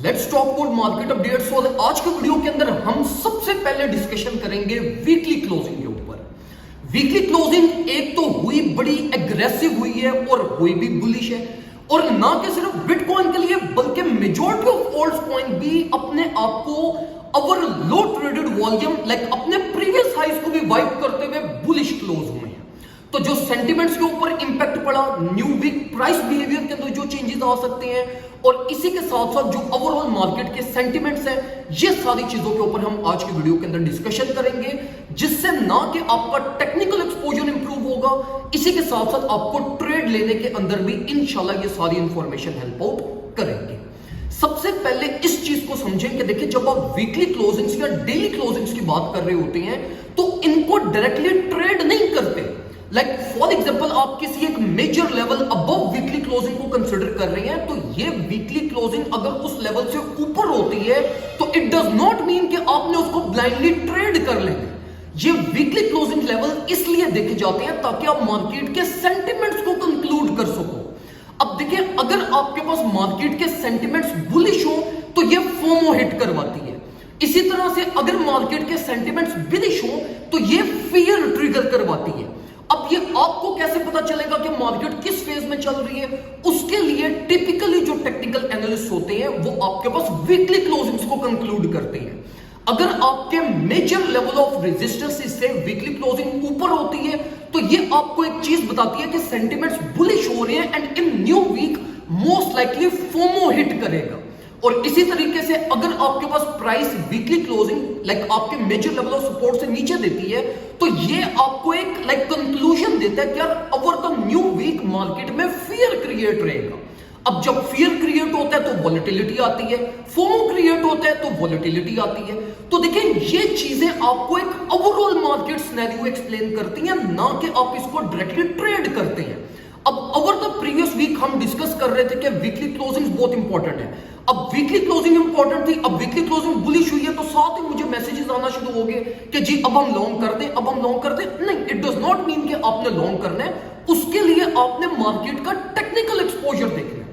Let's talk about market updates. और आज के वीडियो के अंदर हम सबसे पहले डिस्कशन करेंगे वीकली क्लोजिंग के ऊपर। वीकली क्लोजिंग एक तो हुई बड़ी एग्रेसिव हुई है और हुई भी बुलिश है, और ना कि सिर्फ बिटकॉइन के लिए बल्कि मेजॉरिटी ऑफ ऑल्ट कॉइन भी अपने आप को अवर लो ट्रेडेड वॉल्यूम लाइक अपने प्रीवियस हाइज को भी वाइप करते हुए बुलिश क्लोज हुए हैं। तो जो सेंटिमेंट्स के ऊपर इंपैक्ट पड़ा, न्यू वीक प्राइस बिहेवियर के अंदर जो चेंजेस आ सकते हैं, और इसी के साथ साथ जो ओवरऑल मार्केट के सेंटिमेंट्स हैं, ये सारी चीजों के ऊपर हम आज की वीडियो के अंदर डिस्कशन करेंगे, जिससे ना कि आपका टेक्निकल एक्सपोजर इंप्रूव होगा, इसी के साथ साथ आपको ट्रेड लेने के अंदर भी इंशाल्लाह ये सारी इंफॉर्मेशन हेल्प आउट करेंगे। सबसे पहले इस चीज को समझें कि देखिए, जब आप वीकली क्लोजिंग्स या डेली क्लोजिंग्स की बात कर रहे होते हैं तो इनको डायरेक्टली ट्रेड नहीं करते। लाइक फॉर एग्जांपल, आप किसी एक major level above weekly closing को कंसीडर कर रहे हैं, तो ये वीकली क्लोजिंग अगर उस लेवल से ऊपर होती है तो इट डज नॉट मीन कि आपने उसको ब्लाइंडली ट्रेड कर लेंगे। ये वीकली क्लोजिंग लेवल इसलिए देखे जाते हैं ताकि आप मार्केट के सेंटिमेंट्स को कंक्लूड कर सको। अब देखिए, अगर आपके पास मार्केट के सेंटिमेंट्स बुलिश हो तो ये फोमो हिट करवाती है। इसी तरह से अगर मार्केट के सेंटिमेंट्स बिलिश हो तो ये फियर ट्रिगर करवाती है। अब ये आपको कैसे पता चलेगा कि मार्केट किस फेज में चल रही है? उसके लिए टिपिकली जो टेक्निकल एनालिस्ट होते हैं वो आपके पास वीकली क्लोजिंग्स को कंक्लूड करते हैं। अगर आपके मेजर लेवल ऑफ रेजिस्टेंस से वीकली क्लोजिंग ऊपर होती है तो ये आपको एक चीज बताती है कि सेंटिमेंट्स बुलिश हो रहे हैं, and in new week most likely FOMO hit करेगा। और इसी तरीके से अगर आपके पास प्राइस वीकली क्लोजिंग लाइक आपके मेजर लेवल ऑफ सपोर्ट से नीचे देती है तो ये आपको एक लाइक कंक्लूजन देता है कि यार over the new week market में फियर क्रिएट रहेगा। अब जब फियर क्रिएट होता है तो वॉलेटिलिटी आती है, फोमो क्रिएट होता है तो वॉलेटिलिटी आती है। तो देखिए, ये चीजें आपको एक ओवरऑल मार्केट सिनेरियो एक्सप्लेन करती हैं, ना कि आप इसको डायरेक्टली ट्रेड करते हैं। अब ओवर द प्रीवियस वीक हम डिस्कस कर रहे थे कि वीकली क्लोजिंग बहुत इंपॉर्टेंट है। अब वीकली क्लोजिंग इंपॉर्टेंट थी, अब वीकली क्लोजिंग बुलिश हुई है तो साथ ही मुझे मैसेजेस आना शुरू हो गए कि जी अब हम लॉन्ग कर दें, अब हम लॉन्ग कर दें। नहीं, इट डज नॉट मीन कि आपने लॉन्ग करना है, उसके लिए आपने मार्केट का टेक्निकल एक्सपोजर देखना है।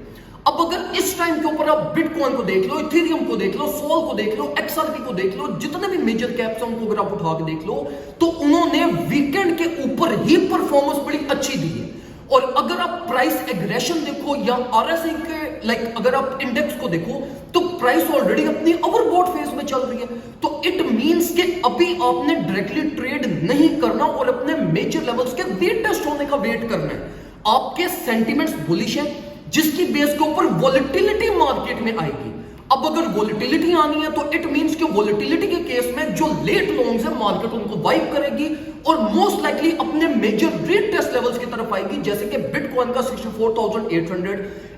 अब अगर इस टाइम के ऊपर आप बिटकॉइन को देख लो, इथेरियम को देख लो, सोल को देख लो, एक्सआरपी को देख लो, जितने भी मेजर कैप्स हैं उनको अगर आप उठा के देख लो तो उन्होंने वीकेंड के ऊपर ही परफॉर्मेंस बड़ी अच्छी दी है। और अगर आप प्राइस एग्रेशन देखो या आरएसआई के लाइक अगर आप इंडेक्स को देखो तो प्राइस ऑलरेडी अपनी ओवरबॉट फेज में चल रही है। तो इट मींस कि अभी आपने डायरेक्टली ट्रेड नहीं करना और अपने मेजर लेवल्स के रीटेस्ट होने का वेट करना है। आपके सेंटिमेंट्स बुलिश है, जिसकी बेस के ऊपर वॉलेटिलिटी मार्केट में आएगी। अब अगर वॉलेटिलिटी आनी है तो इट मींस कि वॉलेटिलिटी के केस में जो लेट लॉन्ग्स है मार्केट उनको वाइप करेगी और मोस्ट लाइकली अपने मेजर रीटेस्ट लेवल्स की तरफ आएगी, जैसे कि बिटकॉइन का 64,800,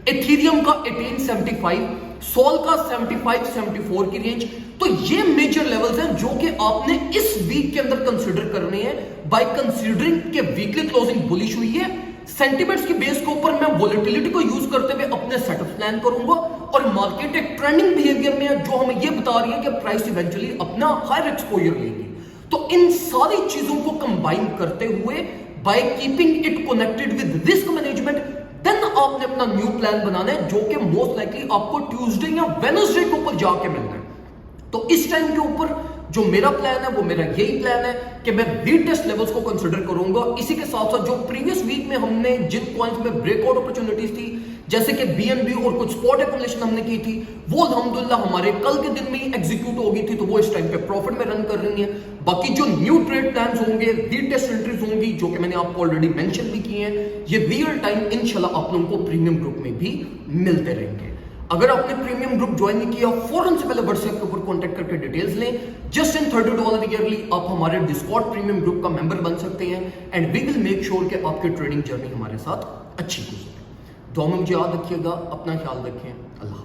एथेरियम का 1875, सोल का 75-74 की रेंज। तो ये मेजर लेवल्स हैं जो कि आपने इस वीक के अंदर कंसीडर करने हैं बाय कंसीडरिंग कि वीकली क्लोजिंग बुलिश हुई है। सेंटिमेंट्स की बेस के ऊपर मैं वॉलेटिलिटी को यूज करते हुए अपने सेटअप प्लान करूंगा, और मार्केट एक ट्रेंडिंग बिहेवियर में है जो हमें यह बता रही है कि प्राइस इवेंचुअली अपना हायर एक्सपोजर लेगी। तो इन सारी चीजों को कंबाइन करते हुए by keeping it connected with risk management, then आपने अपना न्यू प्लान बनाना है जो कि मोस्ट लाइकली आपको ट्यूसडे या वेडनेसडे के ऊपर जाके मिलना है। तो इस टाइम के ऊपर जो मेरा प्लान है वो मेरा यही प्लान है कि मैं रीटेस्ट लेवल्स को कंसीडर करूंगा। इसी के साथ साथ जो प्रीवियस वीक में हमने जिन पॉइंट्स में ब्रेकआउट अपॉर्चुनिटीज थी, जैसे कि बीएनबी और कुछ स्पॉट एक्युमुलेशन हमने की थी, वो अल्हम्दुलिल्लाह हमारे कल के दिन में ही एग्जीक्यूट हो गई थी, तो वो इस टाइम पे प्रॉफिट में रन कर रही है। बाकी जो न्यू ट्रेड प्लान्स होंगे, रीटेस्ट एंट्रीज होंगी जो कि मैंने आपको ऑलरेडी मेंशन भी किए हैं, ये रियल टाइम इंशाल्लाह आप लोगों को प्रीमियम ग्रुप में भी मिलते रहेंगे। अगर आपने प्रीमियम ग्रुप ज्वाइन नहीं किया, फौरन से पहले व्हाट्सएप के ऊपर कांटेक्ट करके डिटेल्स लें। जस्ट इन $30 ईयरली आप हमारे डिस्कॉर्ड प्रीमियम ग्रुप का मेंबर बन सकते हैं, and we will make sure कि आपकी ट्रेडिंग जर्नी हमारे साथ अच्छी गुजरे। दुआ में मुझे याद रखिएगा, अपना ख्याल रखें। अल्लाह।